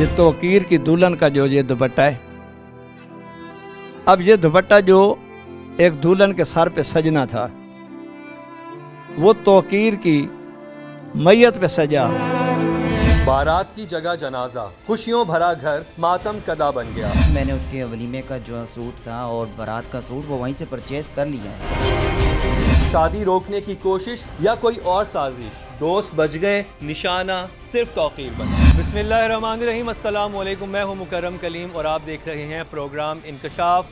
ये तौकीर की दुल्हन का जो ये दुपट्टा है, अब ये दुपट्टा जो एक दुल्हन के सर पे सजना था, वो तौकीर की मैयत पे सजा। बारात की जगह जनाजा, खुशियों भरा घर मातम कदा बन गया। मैंने उसके वलीमे का जो सूट था और बारात का सूट वो वहीं से परचेज कर लिया है। शादी रोकने की कोशिश या कोई और साजिश, दोस्त बच गए, निशाना सिर्फ तौकीर बना। बिस्मिल्लाहिर्रहमानिर्रहीम, अस्सलाम वालेकुम। मैं हूं मुकर्रम कलीम और आप देख रहे हैं प्रोग्राम इंकशाफ।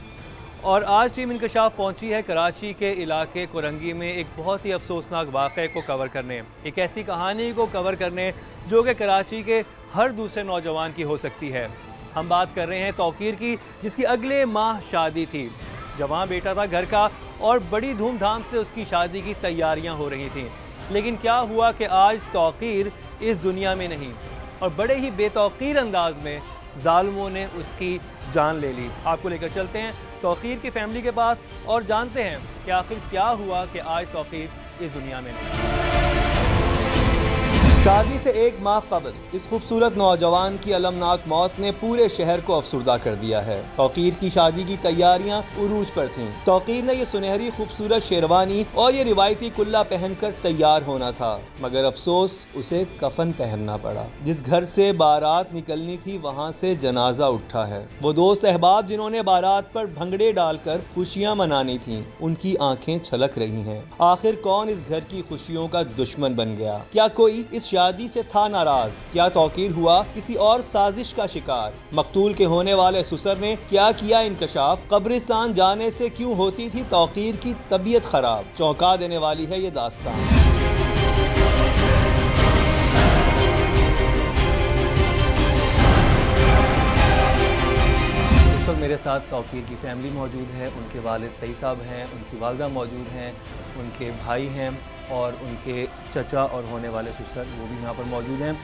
और आज टीम इंकशाफ पहुंची है कराची के इलाके कोरंगी में एक बहुत ही अफसोसनाक वाक़े को कवर करने, एक ऐसी कहानी को कवर करने जो कि कराची के हर दूसरे नौजवान की हो सकती है। हम बात कर रहे हैं तौकीर की, जिसकी अगले माह शादी थी। जवान बेटा था घर का और बड़ी धूमधाम से उसकी शादी की तैयारियां हो रही थीं। लेकिन क्या हुआ कि आज तौकीर इस दुनिया में नहीं और बड़े ही बेतौकीर अंदाज में जालिमों ने उसकी जान ले ली। आपको लेकर चलते हैं तौकीर की फैमिली के पास और जानते हैं कि आखिर क्या हुआ कि आज तौकीर इस दुनिया में नहीं। शादी से एक माह कबल इस खूबसूरत नौजवान की अलमनाक मौत ने पूरे शहर को अफसुर्दा कर दिया है। तौकीर की शादी की तैयारियां उरूज पर थीं। तौकीर ने ये सुनहरी खूबसूरत शेरवानी और ये रिवायती कुल्ला पहनकर तैयार होना था, मगर अफसोस उसे कफन पहनना पड़ा। जिस घर से बारात निकलनी थी वहाँ से जनाजा उठा है। वो दोस्त अहबाब जिन्होंने बारात पर भंगड़े डालकर खुशियाँ मनानी थी, उनकी आंखें छलक रही हैं। आखिर कौन इस घर की खुशियों का दुश्मन बन गया? क्या कोई इस शादी से था नाराज? क्या तौकीर हुआ किसी और साजिश का शिकार? मकतूल के होने वाले ससुर ने क्या किया इंकशाफ? कब्रिस्तान जाने से क्यों होती थी तौकीर की तबीयत खराब? चौंका देने वाली है ये दास्तान। इस वक्त मेरे साथ तौकीर की फैमिली मौजूद है। उनके वालिद सही साहब हैं, उनकी वालदा मौजूद हैं, उनके भाई हैं और उनके चचा और होने वाले ससुर वो भी यहाँ पर मौजूद हैं।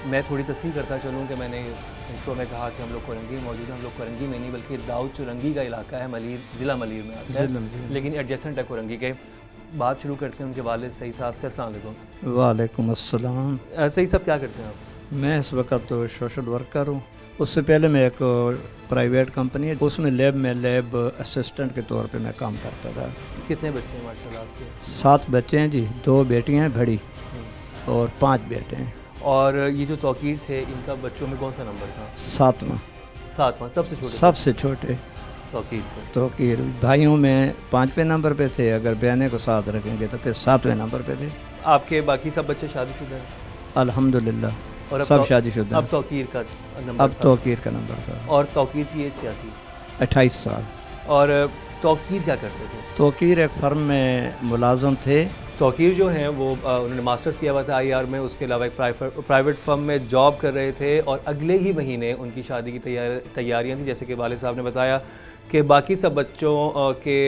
मैं थोड़ी तस्वीर करता चलूँ कि मैंने इंट्रो में कहा कि हम लोग कोरंगी में मौजूद हैं। हम लोग कोरंगी में नहीं बल्कि दाऊद चुरंगी का इलाका है, मलीर, ज़िला मलीर में आता है, लेकिन एडजेसेंट है कोरंगी के। बात शुरू करते हैं उनके वालिद सही साहब से। अस्सलाम वालेकुम। वालेकुम अस्सलाम। सही साहब क्या करते हैं आप? मैं इस वक्त तो सोशल वर्कर हूँ। उससे पहले मैं एक प्राइवेट कंपनी है, उसमें लैब असिस्टेंट के तौर पे मैं काम करता था। कितने बच्चे हैं माशाल्लाह आपके? 7 बच्चे हैं जी, 2 बेटियां हैं बड़ी और 5 बेटे हैं। और ये जो तौकीर थे, इनका बच्चों में कौन सा नंबर था? 7वां सबसे छोटे? सबसे छोटे तौकीर थे। तौकीर भाइयों में 5वें नंबर पे थे, अगर बहनें को साथ रखेंगे तो फिर 7वें नंबर पे थे। आपके बाकी सब बच्चे शादीशुदा हैं? अल्हम्दुलिल्लाह और सब शादीशुदा। अब तौकीर का नंबर अब तौकीर का नंबर था। और तौकीर की एज क्या थी? 28 साल। और तौकीर क्या करते थे? तौकीर एक फर्म में मुलाजम थे। तौकीर जो हैं वो उन्होंने मास्टर्स किया हुआ था आईआर में, उसके अलावा एक प्राइवेट फर्म में जॉब कर रहे थे और अगले ही महीने उनकी शादी की तैयारियां थी। जैसे कि वालिद साहब ने बताया कि बाकी सब बच्चों के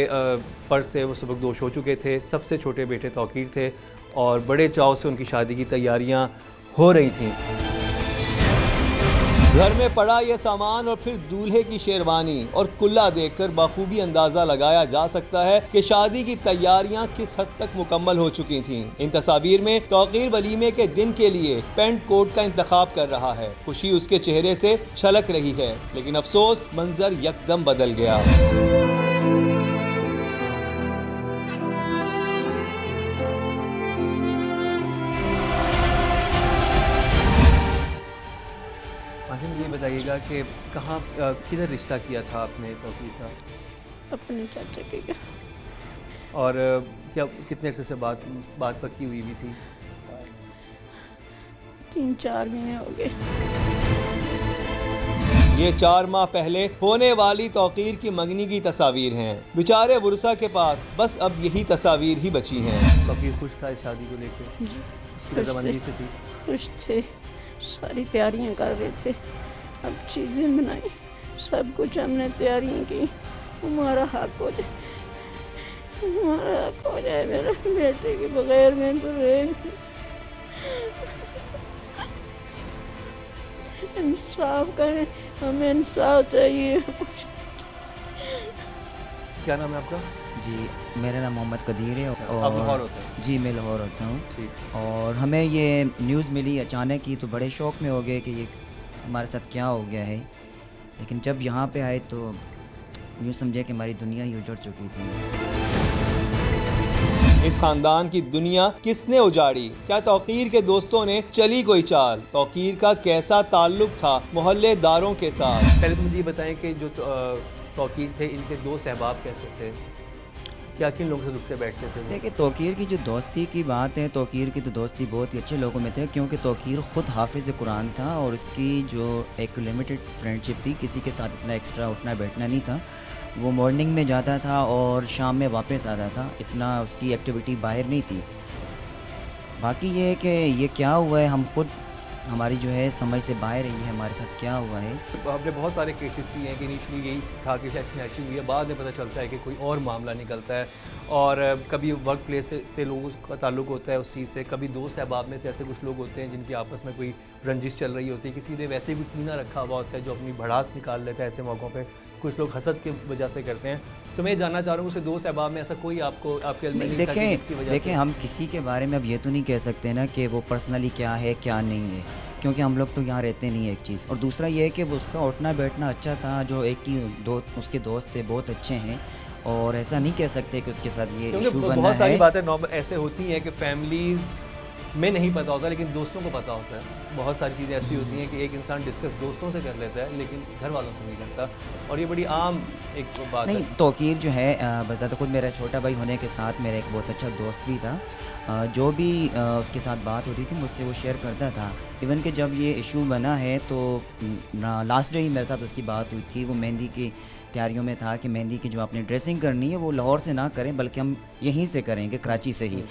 फ़र्ज से वो सबकदोश हो चुके थे। सबसे छोटे बेटे तौकीर थे और बड़े चाव से उनकी शादी की तैयारियां हो रही थीं। घर में पड़ा ये सामान और फिर दूल्हे की शेरवानी और कुल्ला देखकर बखूबी अंदाजा लगाया जा सकता है कि शादी की तैयारियां किस हद तक मुकम्मल हो चुकी थीं। इन तस्वीर में तौकीर वलीमे के दिन के लिए पेंट कोट का इंतखाब कर रहा है। खुशी उसके चेहरे से छलक रही है, लेकिन अफसोस मंजर यकदम बदल गया। ये बताइएगा कि कहाँ किधर रिश्ता किया था आपने तौकीर का? अपने चाचा के घर। और क्या कितने अरसे से बात पक्की हुई भी थी? 3-4 महीने हो गए। ये 4 माह पहले होने वाली तौकीर की मंगनी की तस्वीर हैं। बेचारे वुरसा के पास बस अब यही तस्वीर ही बची हैं। तौकीर खुश था इस शादी को लेकर? उसकी रजामंदी से थी? खुश थे, सारी तैयारियां कर रहे थे। अब चीज़ें बनाई, सब कुछ हमने तैयारियां की। हमारा हक हो जाए, हमारा हक हो जाए। मेरे बेटे के बगैर मैं तो इंसाफ करें, हमें इंसाफ चाहिए। क्या नाम है आपका? जी मेरा नाम मोहम्मद कदीर है आप लाहौर होते हैं? जी मैं लाहौर होता हूँ। ठीक। और हमें ये न्यूज़ मिली अचानक ही, तो बड़े शौक में हो गए कि ये हमारे साथ क्या हो गया है। लेकिन जब यहाँ पे आए तो यूँ समझे कि हमारी दुनिया ही उजड़ चुकी थी। इस खानदान की दुनिया किसने उजाड़ी? क्या तौकीर के दोस्तों ने चली कोई चाल? तौकीर का कैसा ताल्लुक था मोहल्लेदारों के साथ? पहले तो मुझे ये बताएं कि जो तौकीर थे, इनके दोस्त अहबाब कैसे थे? क्या किन लोगों से रुकते बैठते थे वो? देखिए, तौकीर की जो दोस्ती की बात है, तौकीर की तो दोस्ती बहुत ही अच्छे लोगों में थे, क्योंकि तौकीर ख़ुद हाफिज़ कुरान था और इसकी जो एक लिमिटेड फ्रेंडशिप थी, किसी के साथ इतना एक्स्ट्रा उठना बैठना नहीं था। वो मॉर्निंग में जाता था और शाम में वापस आता था, इतना उसकी एक्टिविटी बाहर नहीं थी। बाकी ये है कि ये क्या हुआ है, हम खुद हमारी जो है समझ से बाहर है, ये हमारे साथ क्या हुआ है। हमने बहुत सारे केसेस किए हैं कि इनिशली यही था कि शायद स्नैचिंग हुई है, बाद में पता चलता है कि कोई और मामला निकलता है और कभी वर्क प्लेस से लोगों का ताल्लुक होता है उस चीज़ से, कभी दोस्त अहबाब में से ऐसे कुछ लोग होते हैं जिनकी आपस में कोई रंजिश चल रही होती है, किसी ने वैसे भी कीना रखा हुआ होता है जो अपनी भड़ास निकाल लेता है ऐसे मौक़ों पर, कुछ लोग हसद की वजह से करते हैं। तो मैं जानना चाह रहा हूँ उसके दोस्त अहबाब में ऐसा कोई आपको आपके अंदर नहीं था कि जिसकी वजह से? देखें, हम किसी के बारे में अब ये तो नहीं कह सकते ना कि वो पर्सनली क्या है क्या नहीं है, क्योंकि हम लोग तो यहाँ रहते नहीं है, एक चीज़। और दूसरा ये है कि वो उसका उठना बैठना अच्छा था, जो एक ही उसके दोस्त थे बहुत अच्छे हैं, और ऐसा नहीं कह सकते कि उसके साथ ये इशू बना है। बहुत सारी बातें नॉर्मल ऐसे होती हैं कि फैमिलीज़ में नहीं पता होता लेकिन दोस्तों को पता होता है। बहुत सारी चीज़ें ऐसी होती हैं कि एक इंसान डिस्कस दोस्तों से कर लेता है लेकिन घर वालों से नहीं करता, और ये बड़ी आम एक बात नहीं, है। तौकीर जो है बज़ात खुद मेरा छोटा भाई होने के साथ मेरा एक बहुत अच्छा दोस्त भी था। जो भी उसके साथ बात होती थी मुझसे वो शेयर करता था। इवन कि जब ये इशू बना है तो लास्ट डे ही मेरे साथ उसकी बात हुई थी। वो मेहंदी की तैयारियों में था कि मेहंदी की जो आपने ड्रेसिंग करनी है वो लाहौर से ना करें बल्कि हम यहीं से करेंगे, कराची से ही।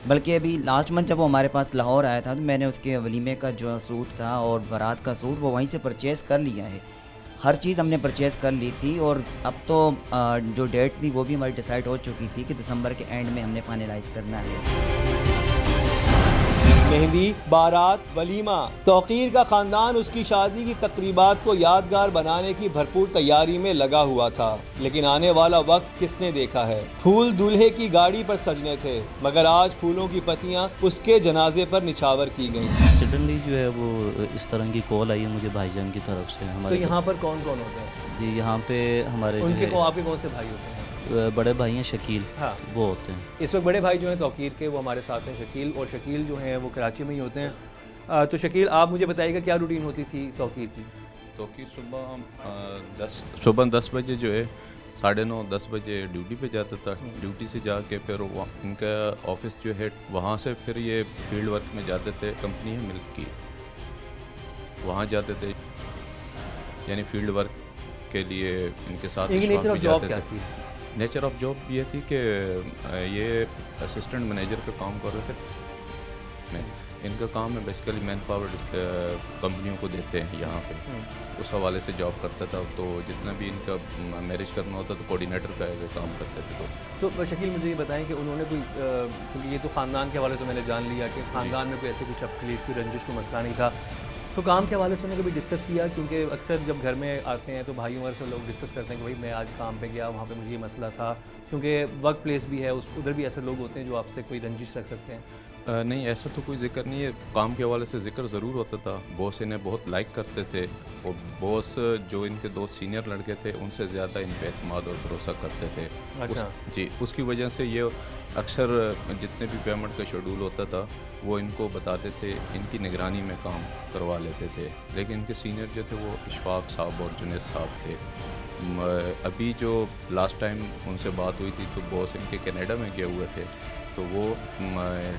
बल्कि अभी लास्ट मंथ जब वो हमारे पास लाहौर आया था तो मैंने उसके वलीमे का जो सूट था और बारात का सूट वो वहीं से परचेज़ कर लिया है। हर चीज़ हमने परचेज़ कर ली थी और अब तो जो डेट थी वो भी हमारी डिसाइड हो चुकी थी कि दिसंबर के एंड में हमने फाइनलाइज़ करना है। मेहंदी, बारात, वलीमा, तौकीर का ख़ानदान उसकी शादी की तकरीबात को यादगार बनाने की भरपूर तैयारी में लगा हुआ था। लेकिन आने वाला वक्त किसने देखा है? फूल दूल्हे की गाड़ी पर सजने थे मगर आज फूलों की पत्तियां उसके जनाजे पर निछावर की गईं। सडनली जो है वो इस तरह की कॉल आई है मुझे भाईजान की तरफ से। तो हमारे यहाँ पर कौन कौन होते हैं? जी, यहाँ पे हमारे जो उनके है आपके कौन से भाई होते हैं? बड़े भाई हैं शकील, हाँ। वो होते हैं। इस वक्त बड़े भाई जो हैं तौकीर के वो हमारे साथ हैं, शकील, और शकील जो हैं वो कराची में ही होते हैं। तो शकील, आप मुझे बताइएगा क्या रूटीन होती थी तौकीर की? तौकीर सुबह 10 बजे जो है 9:30 10 बजे ड्यूटी पे जाता था। ड्यूटी से जाके फिर इनका ऑफिस जो है वहाँ से फिर ये फील्ड वर्क में जाते थे। कंपनी है मिल्क की, वहाँ जाते थे, यानी फील्ड वर्क के लिए इनके साथ। नेचर ऑफ जॉब क्या थी? नेचर ऑफ जॉब ये थी कि ये असिस्टेंट मैनेजर का काम कर रहे थे। इनका काम है बेसिकली मैन पावर कंपनियों को देते हैं यहाँ पे, उस हवाले से जॉब करता था। तो जितना भी इनका मैनेज करना होता तो कोऑर्डिनेटर का काम करते थे। तो शकील, मुझे ये बताएं कि उन्होंने कोई, ये तो ख़ानदान के हवाले से मैंने जान लिया कि ख़ानदान में कोई ऐसे कुछ अपकलेश की रंजिश को मसला नहीं था, तो काम के हवाले से उन्होंने कभी डिस्कस किया? क्योंकि अक्सर जब घर में आते हैं तो भाइयों और से लोग डिस्कस करते हैं कि भाई मैं आज काम पे गया, वहाँ पे मुझे ये मसला था, क्योंकि वर्क प्लेस भी है, उधर भी ऐसे लोग होते हैं जो आपसे कोई रंजिश रख सकते हैं। नहीं, ऐसा तो कोई जिक्र नहीं है। काम के हवाले से जिक्र ज़रूर होता था। बॉस इन्हें बहुत लाइक करते थे और बॉस जो इनके दो सीनियर लड़के थे उनसे ज़्यादा इन पे एतमाद और भरोसा करते थे। अच्छा। जी, उसकी वजह से ये अक्सर जितने भी पेमेंट का शेड्यूल होता था वो इनको बताते थे, इनकी निगरानी में काम करवा लेते थे। लेकिन इनके सीनियर जो थे वो इशफाक साहब और जुनैद साहब थे। अभी जो लास्ट टाइम उनसे बात हुई थी तो बॉस इनके कनाडा में गए हुए थे, तो वो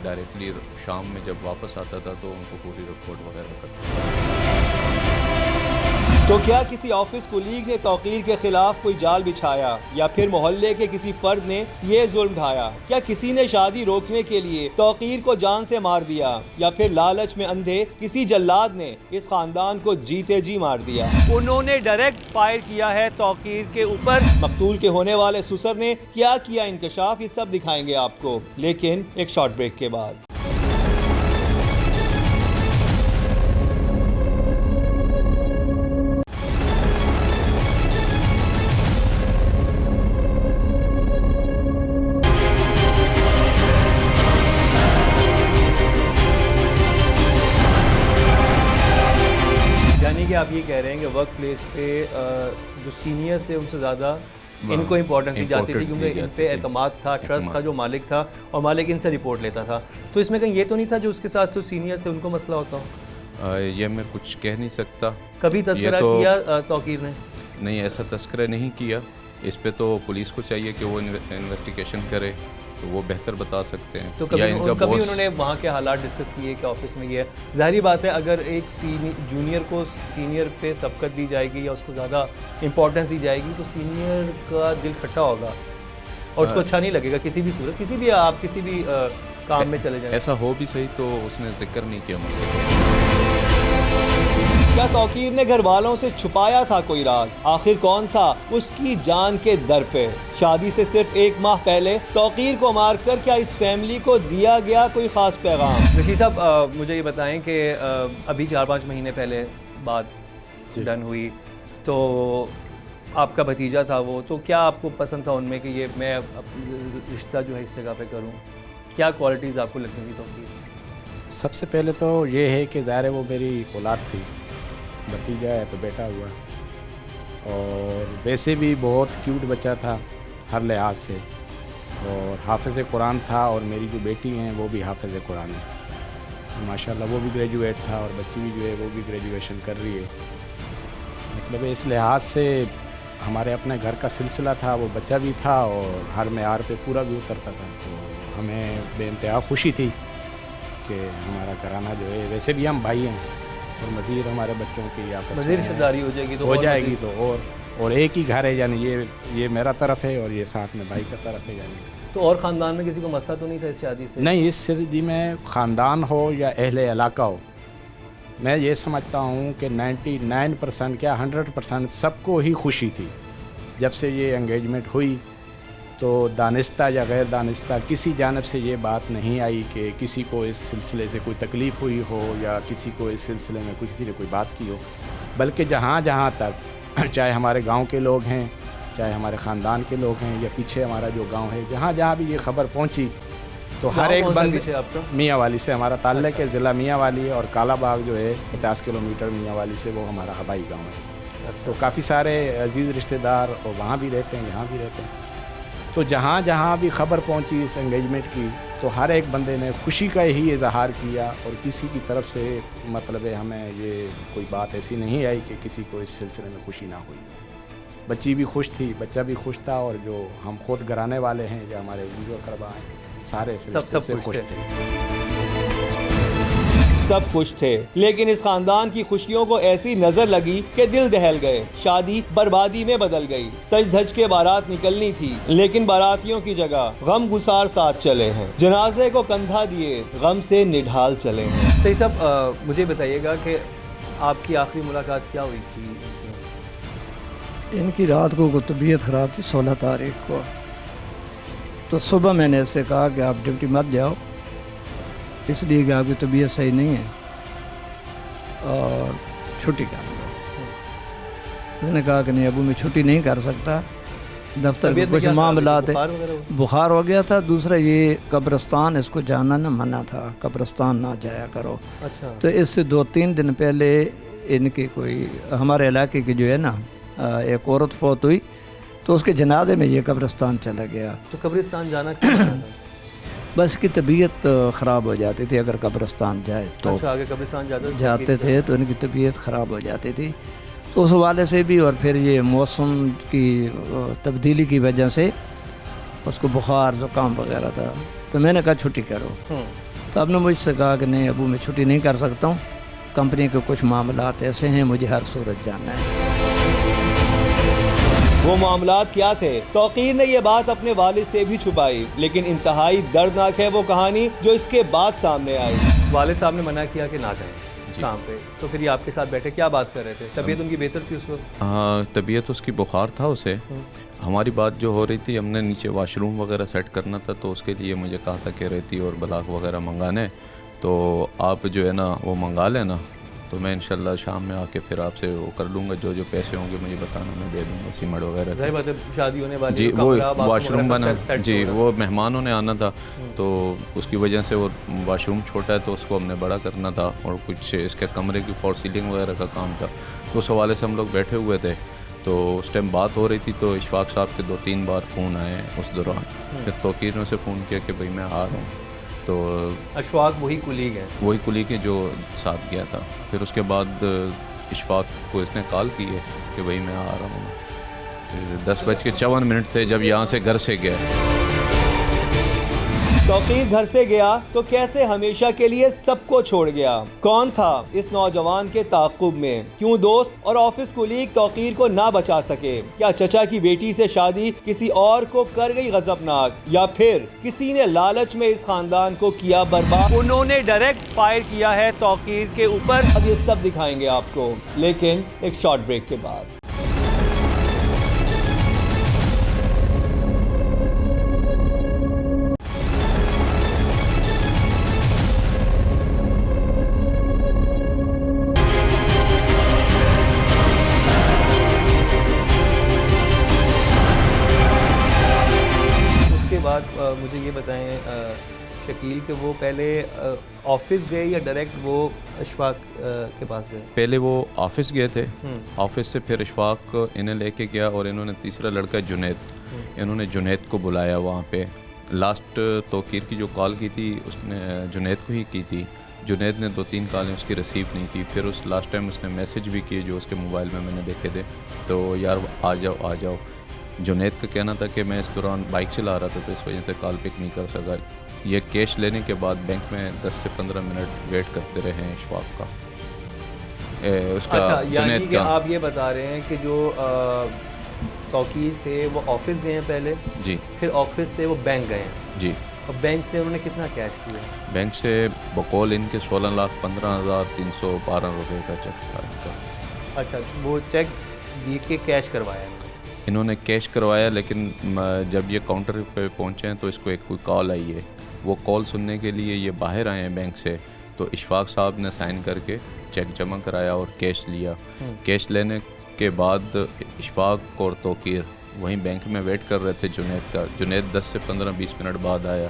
डायरेक्टली शाम में जब वापस आता था तो उनको पूरी रिपोर्ट वगैरह करता था। तो क्या किसी ऑफिस कुलीग ने तौकीर के खिलाफ कोई जाल बिछाया या फिर मोहल्ले के किसी फर्द ने ये जुल्म ढाया? क्या किसी ने शादी रोकने के लिए तौकीर को जान से मार दिया या फिर लालच में अंधे किसी जल्लाद ने इस खानदान को जीते जी मार दिया? उन्होंने डायरेक्ट फायर किया है तौकीर के ऊपर। मकतूल के होने वाले सुसर ने क्या किया इंकशाफ, ये सब दिखाएंगे आपको, लेकिन एक शॉर्ट ब्रेक के बाद। कि आप ये कह रहे हैं कि वर्क प्लेस पे जो सीनियर्स थे उनसे ज़्यादा इनको इंपॉर्टेंस दी जाती थी, क्योंकि इन पे एतमाद था, ट्रस्ट था जो मालिक था, और मालिक इनसे रिपोर्ट लेता था। तो इसमें कहीं ये तो नहीं था जो उसके साथ जो सीनियर थे उनको मसला होता हो? ये मैं कुछ कह नहीं सकता। कभी तस्करा तो किया तौकीर ने? नहीं, ऐसा तस्करा नहीं किया। इस पे तो पुलिस को चाहिए कि वो इन्वेस्टिगेशन करे, तो वो बेहतर बता सकते हैं। तो या कभी इनका कभी बॉस उन्होंने वहाँ के हालात डिस्कस किए कि ऑफिस में ये है? ज़ाहिर बात है, अगर एक जूनियर को सीनियर पे सबकत दी जाएगी या उसको ज़्यादा इंपॉर्टेंस दी जाएगी तो सीनियर का दिल खट्टा होगा और उसको अच्छा नहीं लगेगा किसी भी सूरत, किसी भी आप किसी भी काम में चले जाएं। ऐसा हो भी सही तो उसने जिक्र नहीं किया मुझे। क्या तौकीर ने घर वालों से छुपाया था कोई राज? आखिर कौन था उसकी जान के दर पे? शादी से सिर्फ 1 माह पहले तौकीर को मारकर क्या इस फैमिली को दिया गया कोई खास पैगाम? रशीद साहब, मुझे ये बताएं कि अभी 4-5 महीने पहले बात डन हुई, तो आपका भतीजा था वो, तो क्या आपको पसंद था उनमें कि ये मैं रिश्ता जो है इस जगह पे करूँ? क्या क्वालिटीज़ आपको लगती थी तौकीर? सबसे पहले तो ये है कि ज़ाहिर है वो मेरी औलाद थी, भतीजा है तो बेटा हुआ, और वैसे भी बहुत क्यूट बच्चा था हर लिहाज से, और हाफ़िज़ कुरान था, और मेरी जो बेटी हैं वो भी हाफ़िज़ कुरान है माशाल्लाह। वो भी ग्रेजुएट था और बच्ची भी जो है वो भी ग्रेजुएशन कर रही है। मतलब इस लिहाज से हमारे अपने घर का सिलसिला था, वो बच्चा भी था और हर मेयार पे पूरा भी उतरता था, तो हमें बेइंतहा खुशी थी कि हमारा घराना जो है, वैसे भी हम भाई हैं और मज़ीद हमारे बच्चों की आपस में रिश्तेदारी हो जाएगी तो हो जाएगी तो और एक ही घर है, यानी ये मेरा तरफ है और ये साथ में भाई का तरफ है। यानी तो और ख़ानदान में किसी को मसला तो नहीं था इस शादी से? नहीं, इस शादी में ख़ानदान हो या अहले इलाका हो, मैं ये समझता हूँ कि 99% क्या 100% सबको ही खुशी थी जब से ये एंगेजमेंट हुई। तो दानिस्ता या गैर दानिस्ता किसी जानब से ये बात नहीं आई कि किसी को इस सिलसिले से कोई तकलीफ़ हुई हो या किसी को इस सिलसिले में किसी ने कोई बात की हो, बल्कि जहाँ जहाँ तक चाहे हमारे गांव के लोग हैं, चाहे हमारे ख़ानदान के लोग हैं, या पीछे हमारा जो गांव है, जहाँ जहाँ भी ये खबर पहुँची तो हर एक बंद मियाँ वाली से हमारा ताल्लुक़ है, ज़िला मियाँ वाली और काला बाग जो है 50 किलोमीटर मियाँ वाली से, वो हमारा हवाई गाँव है। तो काफ़ी सारे अजीज़ रिश्तेदार और वहाँ भी रहते हैं, यहाँ भी रहते हैं। तो जहाँ जहाँ भी ख़बर पहुँची इस एंगेजमेंट की, तो हर एक बंदे ने खुशी का ही इजहार किया, और किसी की तरफ से मतलब है हमें ये कोई बात ऐसी नहीं आई कि किसी को इस सिलसिले में खुशी ना हुई। बच्ची भी खुश थी, बच्चा भी खुश था, और जो हम खुद घराने वाले हैं, जो हमारे बुजुर्ग करबा हैं, सारे सब खुश थे। सब खुश थे, लेकिन इस खानदान की खुशियों को ऐसी नजर लगी कि दिल दहल गए। शादी बर्बादी में बदल गई। सज धज के बारात निकलनी थी, लेकिन बारातियों की जगह गम गुसार साथ चले हैं। जनाजे को कंधा दिए गम से निढाल चले हैं। सही साहब, मुझे बताइएगा कि आपकी आखिरी मुलाकात क्या हुई थी इनसे? इनकी रात को तबीयत ख़राब थी 16 तारीख को, तो सुबह मैंने इससे कहा कि आप ड्यूटी मत जाओ, इसलिए कि आपकी तबीयत सही नहीं है और छुट्टी कर लो। इसने कहा कि नहीं अबू मैं छुट्टी नहीं कर सकता, दफ्तर में कुछ मामला थे, बुखार हो गया था, दूसरा ये कब्रिस्तान इसको जाना ना मना था, कब्रिस्तान ना जाया करो। अच्छा। तो इससे 2-3 दिन पहले इनकी कोई हमारे इलाके की जो है ना एक औरत फौत हुई, तो उसके जनाजे में ये कब्रिस्तान चला गया। तो कब्रिस्तान जाना क्यों था? बस की तबीयत ख़राब हो जाती थी अगर कब्रिस्तान जाए तो। अच्छा, आगे कब्रिस्तान जाते थे तो इनकी तबीयत ख़राब हो जाती थी, तो उस हवाले से भी, और फिर ये मौसम की तब्दीली की वजह से उसको बुखार ज़ुकाम वगैरह था, तो मैंने कहा छुट्टी करो। तो आपने मुझसे कहा कि नहीं अबू मैं छुट्टी नहीं कर सकता हूँ, कंपनी के कुछ मामलात ऐसे हैं, मुझे हर सूरत जाना है। वो मामलात क्या थे? तौकीर ने ये बात अपने वालिद से भी छुपाई, लेकिन इंतहाई दर्दनाक है वो कहानी जो इसके बाद सामने आई। वालिद साहब ने मना किया कि ना जाए काम पे, तो फिर ये आपके साथ बैठे क्या बात कर रहे थे? तबीयत उनकी बेहतर थी उस वक्त? हाँ, तबीयत उसकी बुखार था उसे। हमारी बात जो हो रही थी, हमने नीचे वाशरूम वगैरह सेट करना था, तो उसके लिए मुझे कहा था कि रेती और ब्लॉक वगैरह मंगाने, तो आप जो है ना वो मंगा लेना। तो मैं इंशाल्लाह शाम में आके फिर आपसे वो कर लूँगा, जो जो पैसे होंगे मुझे बताना, मैं दे दूँगा सीमेंट वगैरह जाहिर का। बात है शादी होने वाली जी है, वो कमरा, बाथरूम वॉशरूम वगैरह सब बना सेट जी, होगा। वो मेहमानों ने आना था तो उसकी वजह से वो वॉशरूम छोटा है तो उसको हमने बड़ा करना था, और कुछ इसके कमरे की फॉर सीलिंग वगैरह का काम था, तो उस हवाले से हम लोग बैठे हुए थे। तो उस टाइम बात हो रही थी तो इशफाक साहब के 2-3 बार फ़ोन आए उस दौरान। फिर तौकीर ने उसे फ़ोन किया कि भाई मैं आ रहा हूँ, तो अशफाक वही कुलीग हैं। वही कुली के जो साथ गया था। फिर उसके बाद इशफाक को इसने कॉल की है कि भाई मैं आ रहा हूँ। फिर 10:54 थे जब यहाँ से घर से गया। तौकीर घर से गया तो कैसे हमेशा के लिए सबको छोड़ गया? कौन था इस नौजवान के ताक़ुब में? क्यों दोस्त और ऑफिस कुलीग तौकीर को ना बचा सके? क्या चचा की बेटी से शादी किसी और को कर गई गजबनाक, या फिर किसी ने लालच में इस खानदान को किया बर्बाद? उन्होंने डायरेक्ट फायर किया है तौकीर के ऊपर। अब ये सब दिखाएंगे आपको, लेकिन एक शॉर्ट ब्रेक के बाद। बाद मुझे ये बताएं शकील कि वो पहले ऑफिस गए या डायरेक्ट वो अशफाक के पास गए? पहले वो ऑफिस गए थे, ऑफिस से फिर इशफाक इन्हें लेके गया, और इन्होंने तीसरा लड़का जुनैद, इन्होंने जुनैद को बुलाया वहाँ पे। लास्ट तौकीर की जो कॉल की थी उसने जुनैद को ही की थी। जुनैद ने 2-3 कॉलें उसकी रिसीव नहीं की। फिर उस लास्ट टाइम उसने मैसेज भी किए जो उसके मोबाइल में मैंने देखे थे, तो यार आ जाओ आ जाओ। जुनैद का कहना था कि मैं इस दौरान बाइक चला रहा था तो इस वजह से कॉल पिक नहीं कर सका। ये कैश लेने के बाद बैंक में 10 से 15 मिनट वेट करते रहे हैं इशफाक का, उसका अच्छा, यानी जुनैद कि का। आप ये बता रहे हैं कि जो तौकीर थे वो ऑफिस गए हैं पहले, जी फिर ऑफिस से वो बैंक गए हैं जी। और बैंक से उन्होंने कितना कैश लिया? बैंक से बकौल इनके 16,15,312 रुपये का चेक था इनका। अच्छा, वो चेक दे के कैश करवाया है? इन्होंने कैश करवाया, लेकिन जब ये काउंटर पे पहुंचे हैं तो इसको एक कोई कॉल आई है। वो कॉल सुनने के लिए ये बाहर आए हैं बैंक से, तो इशफाक साहब ने साइन करके चेक जमा कराया और कैश लिया। कैश लेने के बाद इशफाक और तौकीर वहीं बैंक में वेट कर रहे थे जुनैद का। जुनैद 10 से 15-20 मिनट बाद आया।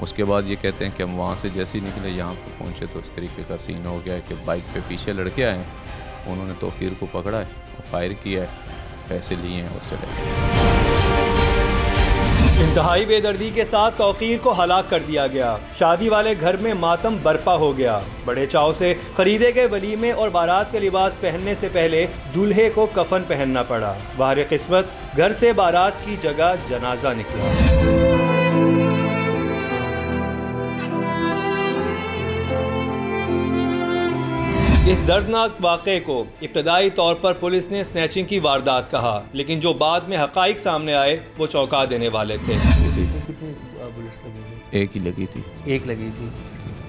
उसके बाद ये कहते हैं कि हम वहाँ से जैसे ही निकले यहाँ पे पहुँचे तो इस तरीके का सीन हो गया कि बाइक पे पीछे लड़के आए, उन्होंने तौकीर को पकड़ा है और फायर किया है, पैसे लिए हैं और चले गए। इंतहाई बेदर्दी के साथ तौकीर को हलाक कर दिया गया। शादी वाले घर में मातम बरपा हो गया। बड़े चाव से खरीदे गए वलीमे और बारात के लिबास पहनने से पहले दूल्हे को कफन पहनना पड़ा। वारे किस्मत घर से बारात की जगह जनाजा निकला। इस दर्दनाक वाक़े को इब्तदाई तौर पर पुलिस ने स्नैचिंग की वारदात कहा, लेकिन जो बाद में हक़ाइक़ सामने आए वो चौंका देने वाले थे। कितनी बुलेट्स लगी थी? एक ही लगी थी। एक लगी थी।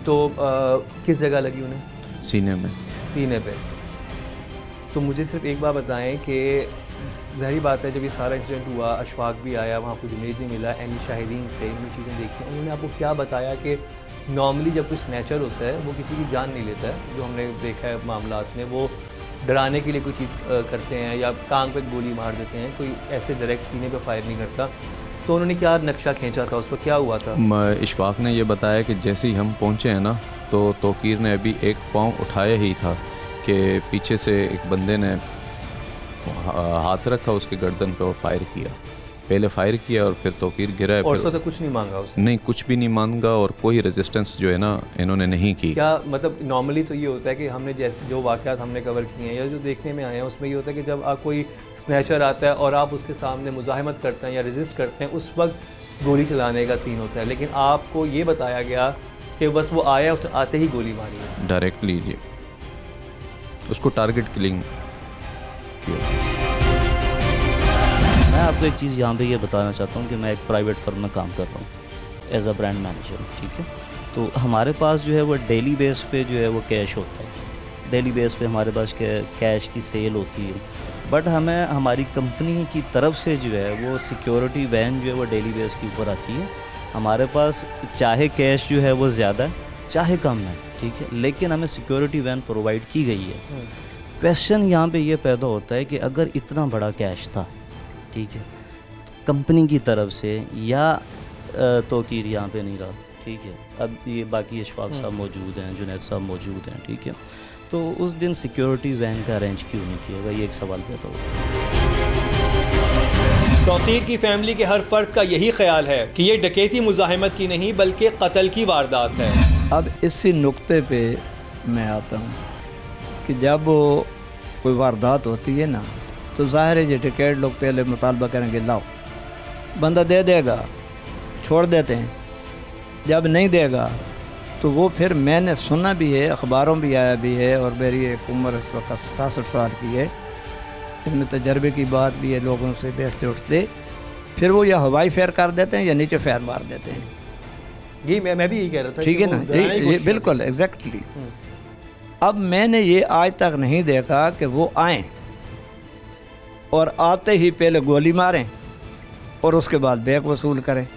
तो किस जगह लगी उन्हें? सीने में। सीने पे। तो मुझे सिर्फ एक बात बताएं कि ज़ाहिर बात है जब ये सारा इंसिडेंट हुआ, अशफाक भी आया, वहाँ कोई जुनैद नहीं मिला, एनी शाहिदीन थे, इनमें चीज़ें देखी, उन्होंने आपको क्या बताया कि नॉर्मली जब कोई स्नैचर होता है वो किसी की जान नहीं लेता है, जो हमने देखा है मामलात में, वो डराने के लिए कोई चीज़ करते हैं या टांग पे गोली मार देते हैं, कोई ऐसे डायरेक्ट सीने पे फायर नहीं करता। तो उन्होंने क्या नक्शा खींचा था, उस पर क्या हुआ था? इशफाक ने ये बताया कि जैसे ही हम पहुँचे हैं ना तो तौकीर ने अभी एक पाँव उठाया ही था कि पीछे से एक बंदे ने हाथ रखा उसके गर्दन पे और फायर किया। पहले फायर किया और फिर तौकीर गिरा है। और उससे तो कुछ नहीं मांगा उसने? नहीं, कुछ भी नहीं मांगा और कोई रेजिस्टेंस जो है ना इन्होंने नहीं की। क्या मतलब नॉर्मली तो ये होता है कि हमने जैसे जो वाक़यात हमने कवर किए हैं या जो देखने में आए हैं उसमें ये होता है कि जब आप कोई स्नैचर आता है और आप उसके सामने मुज़ाहमत करते हैं या रेजिस्ट करते हैं, उस वक्त गोली चलाने का सीन होता है, लेकिन आपको ये बताया गया कि बस वो आया, उस आते ही गोली मारी है डायरेक्टली जी, उसको टारगेट किलिंग किया। मैं आपको एक चीज़ यहाँ पे ये बताना चाहता हूँ कि मैं एक प्राइवेट फर्म में काम कर रहा हूँ एज अ ब्रांड मैनेजर, ठीक है। तो हमारे पास जो है वो डेली बेस पे जो है वो कैश होता है, डेली बेस पे हमारे पास कैश की सेल होती है, बट हमें हमारी कंपनी की तरफ से जो है वो सिक्योरिटी वैन जो है वो डेली बेस के ऊपर आती है। हमारे पास चाहे कैश जो है वो ज़्यादा है चाहे कम है, ठीक है, लेकिन हमें सिक्योरिटी वैन प्रोवाइड की गई है। क्वेश्चन यहाँ पे ये पैदा होता है कि अगर इतना बड़ा कैश था, ठीक है, कंपनी की तरफ से या तौकीर यहाँ पे नहीं रहा, ठीक है, अब ये बाकी अशफाक साहब मौजूद हैं, जुनैद साहब मौजूद हैं, ठीक है, तो उस दिन सिक्योरिटी वैन का अरेंज क्यों नहीं किया गया, ये एक सवाल पैदा होता है। तौकीर की फैमिली के हर फर्द का यही ख्याल है कि ये डकैती मुज़ाहिमत की नहीं बल्कि कत्ल की वारदात है। अब इसी नुक्ते पे मैं आता हूँ कि जब कोई वारदात होती है ना, तो ज़ाहिर है ये टिकट लोग पहले मुतालबा करेंगे, लाओ, बंदा दे देगा, छोड़ देते हैं। जब नहीं देगा तो वो फिर, मैंने सुना भी है, अखबारों में भी आया भी है, और मेरी एक उम्र इस वक्त 67 साल की है, इसमें तजर्बे की बात भी है, लोगों से बैठते उठते फिर वो या हवाई फेर कर देते हैं या नीचे फेर मार देते हैं। ये मैं भी यही कह रहा था, ठीक है ना, ये बिल्कुल एग्जैक्टली। अब मैंने ये आज तक नहीं देखा कि वो आएँ और आते ही पहले गोली मारें और उसके बाद बैग वसूल करें,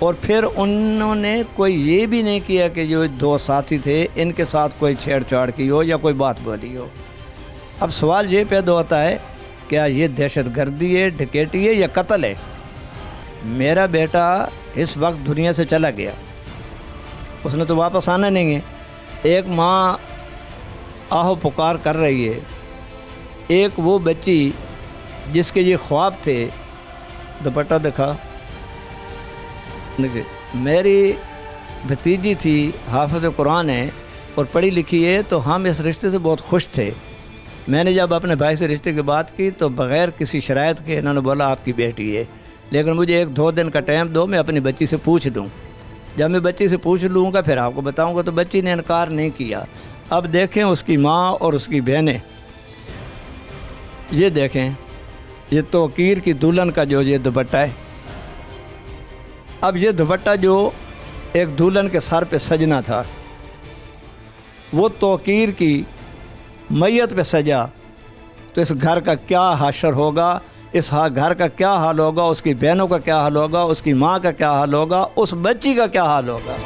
और फिर उन्होंने कोई ये भी नहीं किया कि जो दो साथी थे इनके साथ कोई छेड़छाड़ की हो या कोई बात बोली हो। अब सवाल ये पैदा होता है, क्या ये दहशतगर्दी है, डकैती है या कत्ल है? मेरा बेटा इस वक्त दुनिया से चला गया, उसने तो वापस आना नहीं है। एक माँ आहो पुकार कर रही है, एक वो बच्ची जिसके ये ख्वाब थे, दुपट्टा दिखा, देखिए मेरी भतीजी थी, हाफिज़ कुरान है और पढ़ी लिखी है, तो हम इस रिश्ते से बहुत खुश थे। मैंने जब अपने भाई से रिश्ते की बात की तो बग़ैर किसी शराइत के इन्होंने बोला आपकी बेटी है, लेकिन मुझे 1-2 दिन का टाइम दो, मैं अपनी बच्ची से पूछ लूँ। जब मैं बच्ची से पूछ लूँगा फिर आपको बताऊँगा। तो बच्ची ने इनकार नहीं किया। अब देखें उसकी माँ और उसकी बहनें, ये देखें, ये तौकीर की दुल्हन का जो ये दुपट्टा है। अब ये दुपट्टा जो एक दुल्हन के सर पे सजना था, वो तौकीर की मैयत पे सजा, तो इस घर का क्या हाशर होगा, इस घर का क्या हाल होगा, उसकी बहनों का क्या हाल होगा, उसकी माँ का क्या हाल होगा, उस बच्ची का क्या हाल होगा।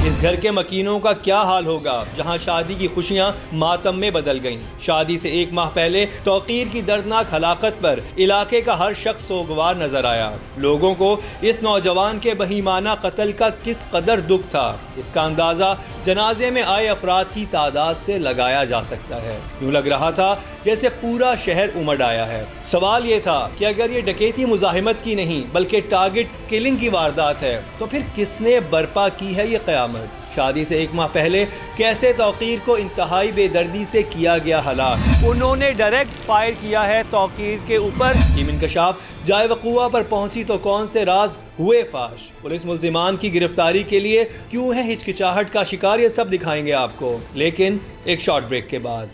इस घर के मकीनों का क्या हाल होगा जहां शादी की खुशियां मातम में बदल गईं। शादी से 1 माह पहले तौकीर की दर्दनाक हलाकत पर इलाके का हर शख्स सोगवार नजर आया। लोगों को इस नौजवान के बहीमाना कत्ल का किस कदर दुख था, इसका अंदाजा जनाजे में आए अफराद की तादाद से लगाया जा सकता है। यूं लग रहा था जैसे पूरा शहर उमड़ आया है। सवाल ये था कि अगर ये डकैती मुज़ाहिमत की नहीं बल्कि टारगेट किलिंग की वारदात है, तो फिर किसने बर्पा की है ये क़यामत? शादी से 1 माह पहले कैसे तौकीर को इंतहाई बेदर्दी से किया गया हलाक? उन्होंने डायरेक्ट फायर किया है तौकीर के ऊपर। टीम इंकशाफ जाए वक़ूआ पर पहुंची तो कौन से राज हुए फाश? पुलिस मुल्जिमान की गिरफ्तारी के लिए क्यों है हिचकिचाहट का शिकार, ये सब दिखाएंगे आपको, लेकिन एक शॉर्ट ब्रेक के बाद।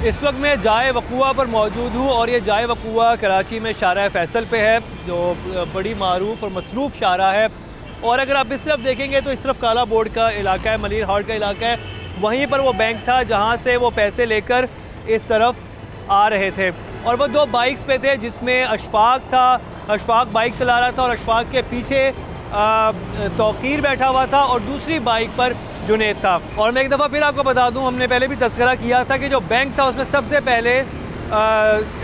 इस वक्त मैं जाए वक़ूआ पर मौजूद हूँ और ये जाए वक़ूआ कराची में शारा फैसल पे है, जो बड़ी मारूफ और मसरूफ़ शारा है। और अगर आप इस तरफ देखेंगे तो इस तरफ काला बोर्ड का इलाका है, मलिर हाट का इलाका है, वहीं पर वो बैंक था जहाँ से वो पैसे लेकर इस तरफ आ रहे थे। और वो 2 बाइक्स पे थे, जिसमें अशफाक था, अशफाक बाइक चला रहा था और अशफाक के पीछे तौकीर बैठा हुआ था और दूसरी बाइक पर जुनैद था। और मैं एक दफ़ा फिर आपको बता दूं, हमने पहले भी तज़किरा किया था कि जो बैंक था उसमें सबसे पहले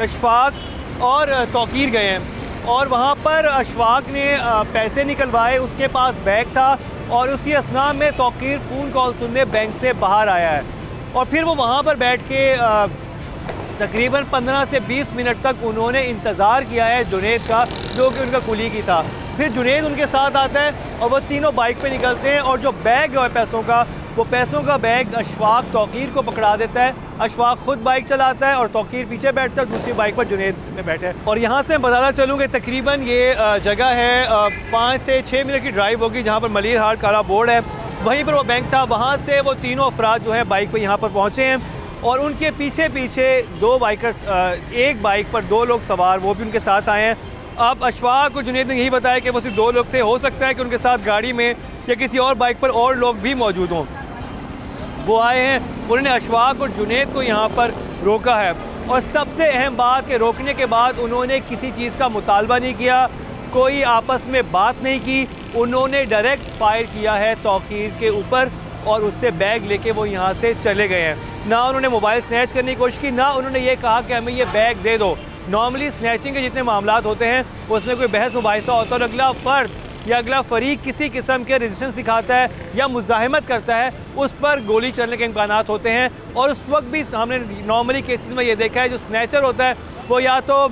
अशफाक और तौकीर गए हैं और वहाँ पर अशफाक ने पैसे निकलवाए, उसके पास बैग था और उसी असना में तौकीर फ़ोन कॉल सुनने बैंक से बाहर आया है। और फिर वो वहाँ पर बैठ के तकरीबन 15 से 20 मिनट तक उन्होंने इंतज़ार किया है जुनैद का, जो कि उनका कुली की था। फिर जुनैद उनके साथ आता है और वो तीनों बाइक पे निकलते हैं और जो बैग है पैसों का, वो पैसों का बैग अशफाक तौकीर को पकड़ा देता है। अशफाक खुद बाइक चलाता है और तौकीर पीछे बैठता है, दूसरी बाइक पर जुनैद में बैठे। और यहाँ से बताना चलूँ कि तकरीबन ये जगह है 5 से 6 मिनट की ड्राइव होगी, जहाँ पर मलिर हाट काला बोर्ड है, वहीं पर वो बैंक था। वहाँ से वो तीनों अफराद जो है बाइक पर यहाँ पर पहुँचे हैं और उनके पीछे पीछे 2 बाइकर्स, एक बाइक पर 2 लोग सवार वो भी उनके साथ आए हैं अब अशफाक और जुनैद ने यही बताया कि वो सिर्फ 2 लोग थे, हो सकता है कि उनके साथ गाड़ी में या किसी और बाइक पर और लोग भी मौजूद हों। वो आए हैं, उन्होंने अशफाक और जुनैद को यहाँ पर रोका है और सबसे अहम बात कि रोकने के बाद उन्होंने किसी चीज़ का मुतालबा नहीं किया, कोई आपस में बात नहीं की, उन्होंने डायरेक्ट फायर किया है तौकीर के ऊपर और उससे बैग लेके वो यहाँ से चले गए हैं। ना उन्होंने मोबाइल स्नैच करने की कोशिश की, ना उन्होंने ये कहा कि हमें ये बैग दे दो। नॉर्मली स्नैचिंग के जितने मामलात होते हैं उसमें कोई बहस मुबाहिसा होता है और अगला फ़र्द या अगला फरीक किसी किस्म के रेजिस्टेंस दिखाता है या मुज़ाहिमत करता है, उस पर गोली चलने के इम्कानात होते हैं। और उस वक्त भी हमने नॉर्मली केसेस में ये देखा है, जो स्नैचर होता है वो या तो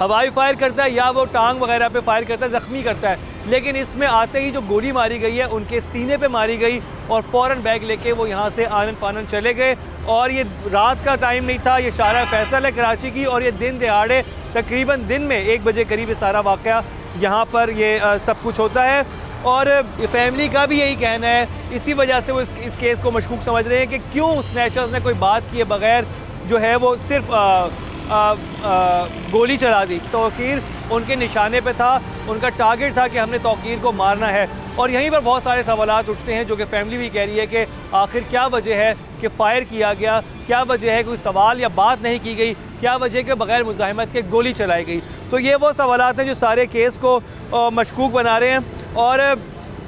हवाई फायर करता है या वो टांग वगैरह पे फायर करता है, ज़ख्मी करता है। लेकिन इसमें आते ही जो गोली मारी गई है उनके सीने पे मारी गई और फ़ौरन बैग लेके वो यहाँ से आनन फानन चले गए। और ये रात का टाइम नहीं था, ये शारा फैसल है कराची की और ये दिन दिहाड़े तकरीबन दिन में 1 बजे करीब ये सारा वाक़या यहाँ पर ये सब कुछ होता है। और फैमिली का भी यही कहना है, इसी वजह से वो इस केस को मशकूक समझ रहे हैं कि क्यों स्नैचर्स ने कोई बात किए बगैर जो है वो सिर्फ गोली चला दी। तौकीर उनके निशाने पे था, उनका टारगेट था कि हमने तौकीर को मारना है। और यहीं पर बहुत सारे सवालात उठते हैं जो कि फैमिली भी कह रही है कि आखिर क्या वजह है कि फ़ायर किया गया, क्या वजह है कोई सवाल या बात नहीं की गई, क्या वजह है कि बग़ैर मुज़ाहिमत के गोली चलाई गई। तो ये वो सवालात हैं जो सारे केस को मशकूक बना रहे हैं। और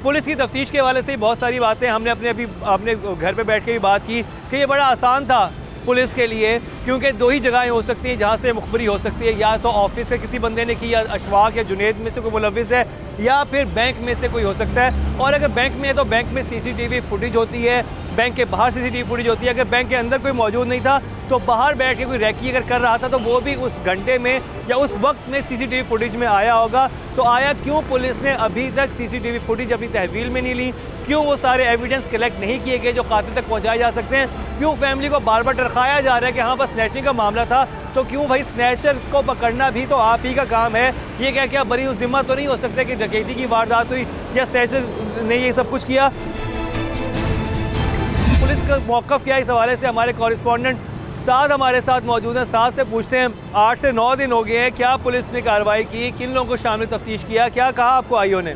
पुलिस की तफ्तीश के हवाले से बहुत सारी बातें हमने अपने घर पे बैठ के भी बात की कि ये बड़ा आसान था पुलिस के लिए, क्योंकि 2 ही जगहें हो सकती हैं जहाँ से मुखबरी हो सकती है, या तो ऑफिस से किसी बंदे ने की या अशफाक या जुनैद में से कोई मुलविस है, या फिर बैंक में से कोई हो सकता है। और अगर बैंक में है तो बैंक में CCTV फुटेज होती है, बैंक के बाहर CCTV फुटेज होती है। अगर बैंक के अंदर कोई मौजूद नहीं था तो बाहर बैठ के कोई रैकी अगर कर रहा था तो वो भी उस घंटे में या उस वक्त में CCTV फुटेज में आया होगा। तो आया क्यों पुलिस ने अभी तक CCTV फुटेज अपनी तहवील में नहीं ली, क्यों वो सारे एविडेंस कलेक्ट नहीं किए गए जो कातिल तक पहुँचाए जा सकते हैं, क्यों फैमिली को बार बार डरखाया जा रहा है कि हाँ बस स्नैचिंग का मामला था। तो क्यों भाई स्नैचर को पकड़ना भी तो आप ही का काम है, ये क्या बड़ी जिम्मा तो नहीं हो सकता कि डकैती की वारदात हुई या स्नैचर ने ये सब कुछ किया। पुलिस का मौक़िफ़ क्या है इस हवाले से हमारे कॉरेस्पॉन्डेंट साथ हमारे साथ मौजूद हैं, साथ से पूछते हैं। 8 से 9 दिन हो गए हैं, क्या पुलिस ने कार्रवाई की, किन लोगों को शामिल तफ्तीश किया, क्या कहा आपको आईओ ने?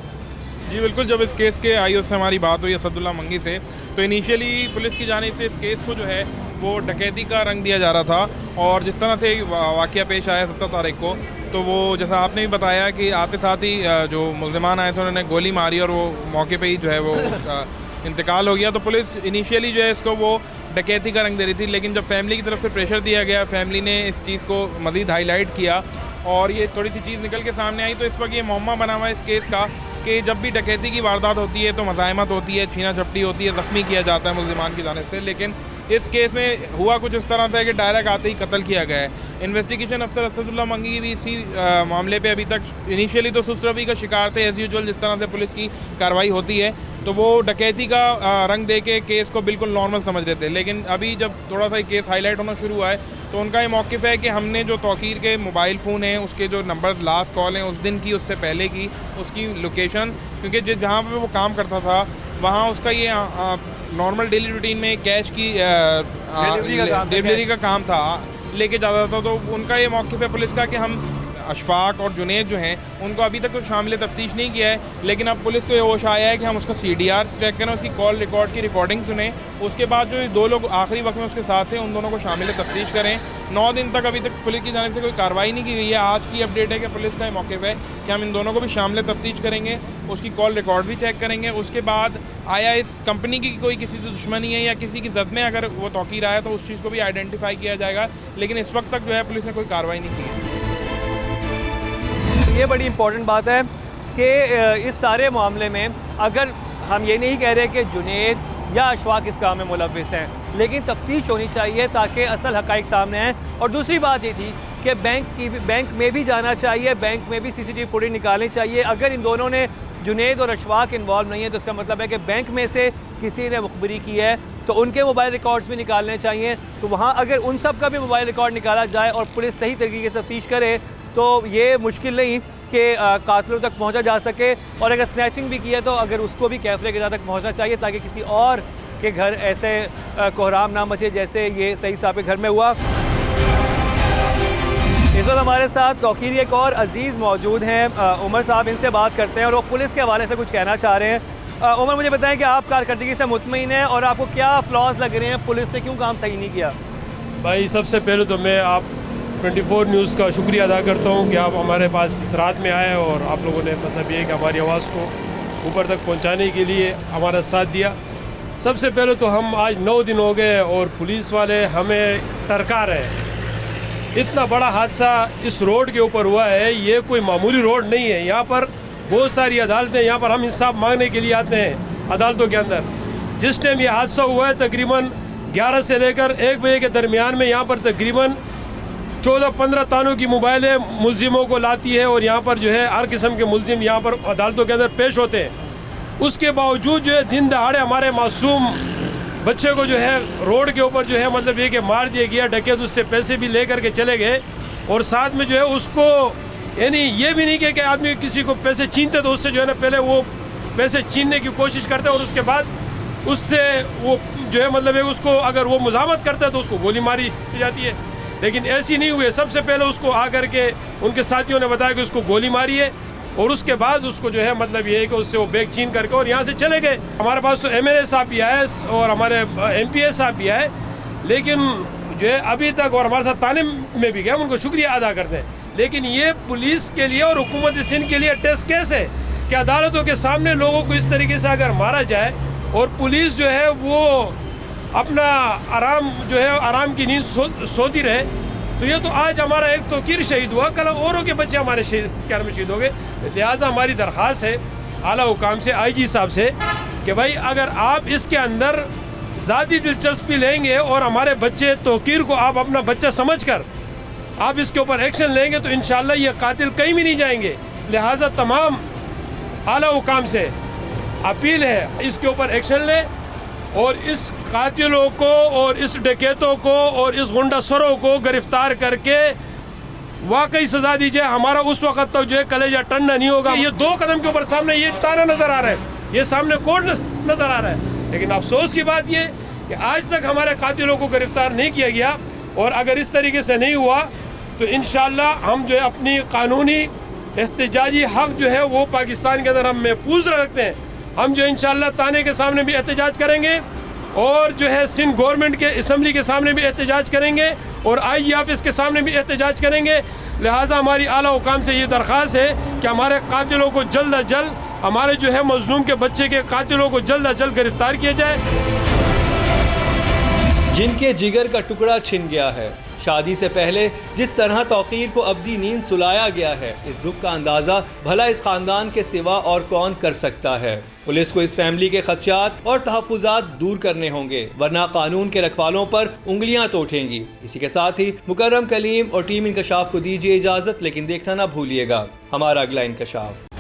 जी बिल्कुल, जब इस केस के आईओ से हमारी बात हुई असदुल्ला मंगी से, तो इनिशियली पुलिस की जानिब से इस केस को जो है वो डकैती का रंग दिया जा रहा था। और जिस तरह से वाक़या पेश आया 17 तारीख को, तो वो जैसा आपने भी बताया कि आते साथ ही जो मुल्ज़िमान आए थे उन्होंने गोली मारी और वो मौके पे ही जो है वो उसका इंतकाल हो गया। तो पुलिस इनिशियली जो है इसको वो डकैती का रंग दे रही थी, लेकिन जब फैमिली की तरफ से प्रेशर दिया गया, फैमिली ने इस चीज़ को मज़ीद हाईलाइट किया और ये थोड़ी सी चीज़ निकल के सामने आई। तो इस वक्त ये मुअम्मा बना हुआ है इस केस का कि जब भी डकैती की वारदात होती है तो मज़ाहमत होती है, छीना झपटी होती है, ज़ख्मी किया जाता है मुल्ज़िमान की जानिब से। लेकिन इस केस में हुआ कुछ इस तरह से कि डायरेक्ट आते ही कत्ल किया गया है। इन्वेस्टिगेशन अफसर असदुल्ला मंगी भी इसी मामले पे अभी तक इनिशियली तो सुस्तरवी का शिकार थे, एज़ यूजुअल जिस तरह से पुलिस की कार्रवाई होती है, तो वो डकैती का रंग दे के केस को बिल्कुल नॉर्मल समझ रहे थे। लेकिन अभी जब थोड़ा सा केस हाईलाइट होना शुरू हुआ है तो उनका ये मौक़िफ़ है कि हमने जो तौकीर के मोबाइल फ़ोन हैं उसके जो नंबर्स लास्ट कॉल हैं उस दिन की, उससे पहले की, उसकी लोकेशन, क्योंकि जहाँ पे वो काम करता था वहाँ उसका ये नॉर्मल डेली रूटीन में कैश की डिलीवरी का काम था, लेके जाता था। तो उनका ये मौक़िफ़ है पुलिस का कि हम अशफाक और जुनैद जो हैं उनको अभी तक तो शामिल तफ्तीश नहीं किया है, लेकिन अब पुलिस को ये होश आया है कि हम उसका CDR चेक करें, उसकी कॉल रिकॉर्ड की रिकॉर्डिंग सुने, उसके बाद जो 2 लोग आखिरी वक्त में उसके साथ थे उन दोनों को शामिल तफ्तीश करें। 9 दिन तक अभी तक पुलिस की जानिब से कोई कार्रवाई नहीं की गई है। आज की अपडेट है कि पुलिस का ये मौक़िफ़ है कि हम इन दोनों को भी शामिल तफ्तीश करेंगे, उसकी कॉल रिकॉर्ड भी चेक करेंगे। उसके बाद आया इस कंपनी की कोई किसी से दुश्मनी है या किसी की जद में अगर वो तौकीर आया तो उस चीज़ को भी आइडेंटिफाई किया जाएगा, लेकिन इस वक्त तक जो है पुलिस ने कोई कार्रवाई नहीं की है। ये बड़ी इंपॉर्टेंट बात है कि इस सारे मामले में अगर हम ये नहीं कह रहे कि जुनैद या अशफाक इस काम में मुलविस हैं, लेकिन तफ्तीश होनी चाहिए ताकि असल हक़ाइक़ सामने आएँ। और दूसरी बात ये थी कि बैंक में भी जाना चाहिए, बैंक में भी CCTV फुटेज निकालनी चाहिए। अगर इन दोनों ने, जुनैद और अशफाक इन्वॉल्व नहीं है, तो इसका मतलब है कि बैंक में से किसी ने मुखबरी की है, तो उनके मोबाइल रिकॉर्ड्स भी निकालने चाहिए। तो वहाँ अगर उन सब का भी मोबाइल रिकॉर्ड निकाला जाए और पुलिस सही तरीके से तफ्तीश करे तो ये मुश्किल नहीं कि कातिलों तक पहुंचा जा सके। और अगर स्नैचिंग भी की है तो अगर उसको भी कैफरे के तक पहुंचना चाहिए ताकि किसी और के घर ऐसे कोहराम ना मचे जैसे ये सही साहब के घर में हुआ। इस वक्त हमारे साथ तौकीर एक और अजीज़ मौजूद हैं, उमर साहब, इनसे बात करते हैं और वो पुलिस के हवाले से कुछ कहना चाह रहे हैं। उमर, मुझे बताएं कि आप कारकर्दगी से मुतमईन हैं और आपको क्या फ्लॉज लग रहे हैं, पुलिस ने क्यों काम सही नहीं किया? भाई सबसे पहले तो मैं आप 24 न्यूज़ का शुक्रिया अदा करता हूँ कि आप हमारे पास इस रात में आए और आप लोगों ने मतलब ये कि हमारी आवाज़ को ऊपर तक पहुँचाने के लिए हमारा साथ दिया। सबसे पहले तो हम आज 9 दिन हो गए और पुलिस वाले हमें टरका रहे हैं। इतना बड़ा हादसा इस रोड के ऊपर हुआ है, ये कोई मामूली रोड नहीं है। यहाँ पर बहुत सारी अदालतें, यहाँ पर हम इंसाफ मांगने के लिए आते हैं अदालतों के अंदर। जिस टाइम ये हादसा हुआ है तकरीबन 11 से लेकर 1 बजे के दरमियान में यहाँ पर तकरीबन 14-15 तानों की मोबाइलें मुलजिमों को लाती है और यहाँ पर जो है हर किस्म के मुलजिम यहाँ पर अदालतों के अंदर पेश होते हैं। उसके बावजूद जो है दिन दहाड़े हमारे मासूम बच्चे को जो है रोड के ऊपर जो है मतलब ये कि मार दिया गया, डकैत उससे पैसे भी ले करके चले गए और साथ में जो है उसको यानी ये भी नहीं कि आदमी किसी को पैसे छीनते तो उससे जो है ना पहले वो पैसे छीनने की कोशिश करते और उसके बाद उससे वो जो है मतलब है उसको अगर वो मुज़ाहमत करता है तो उसको गोली मारी जाती है। लेकिन ऐसी नहीं हुई। सबसे पहले उसको आकर के उनके साथियों ने बताया कि उसको गोली मारी है और उसके बाद उसको जो है मतलब ये है कि उससे वो बैग छीन करके और यहाँ से चले गए। हमारे पास तो MLA साहब भी आए और हमारे MPA साहब भी आए, लेकिन जो है अभी तक और हमारे साथ ताने में भी गए, उनको शुक्रिया अदा करते हैं। लेकिन ये पुलिस के लिए और हुकूमत सिंध के लिए टेस्ट केस है कि अदालतों के सामने लोगों को इस तरीके से अगर मारा जाए और पुलिस जो है वो अपना आराम की नींद सोती रहे, तो ये तो आज हमारा एक तौकीर शहीद हुआ, कल औरों के बच्चे हमारे शहीद हो गए। लिहाजा हमारी दरख्वास्त है आला हुकाम से, IG साहब से कि भाई अगर आप इसके अंदर ज़्यादा दिलचस्पी लेंगे और हमारे बच्चे तौकीर को आप अपना बच्चा समझकर आप इसके ऊपर एक्शन लेंगे तो इंशाल्लाह ये कातिल कहीं भी नहीं जाएंगे। लिहाजा तमाम आला हुकाम से अपील है इसके ऊपर एक्शन लें और इस कातिलों को और इस डकैतों को और इस गुंडासरों को गिरफ्तार करके वाकई सजा दीजिए। हमारा उस वक्त तक जो है कलेजा ठंडा नहीं होगा। ये 2 कदम के ऊपर सामने ये ताना नजर आ रहा है, ये सामने कोर्ट नजर आ रहा है, लेकिन अफसोस की बात ये कि आज तक हमारे कातिलों को गिरफ्तार नहीं किया गया। और अगर इस तरीके से नहीं हुआ तो इंशाल्लाह हम जो है अपनी कानूनी एहतजाजी हक जो है वो पाकिस्तान के अंदर हम महफूज रखते हैं। हम जो इंशाल्लाह ताने के सामने भी एहतजाज करेंगे और जो है सिंध गवर्नमेंट के असम्बली के सामने भी एहतजाज करेंगे और IG ऑफिस के सामने भी एहतजाज करेंगे। लिहाजा हमारी आला हुकाम से ये दरख्वास्त है कि हमारे कातिलों को जल्द अज जल्द, हमारे जो है मजलूम के बच्चे के कातिलों को जल्द अज जल्द गिरफ्तार किया जाए। जिनके जिगर का टुकड़ा छिन गया है, शादी से पहले जिस तरह तौकीर को अब्दी नींद सुलाया गया है, इस दुख का अंदाज़ा भला इस ख़ानदान के सिवा और कौन कर सकता है। पुलिस को इस फैमिली के खदशात और तहफ़्फ़ुज़ात दूर करने होंगे, वरना कानून के रखवालों पर उंगलियां तो उठेंगी। इसी के साथ ही मुकर्रम कलीम और टीम इंकशाफ को दीजिए इजाज़त, लेकिन देखना ना भूलिएगा हमारा अगला इंकशाफ।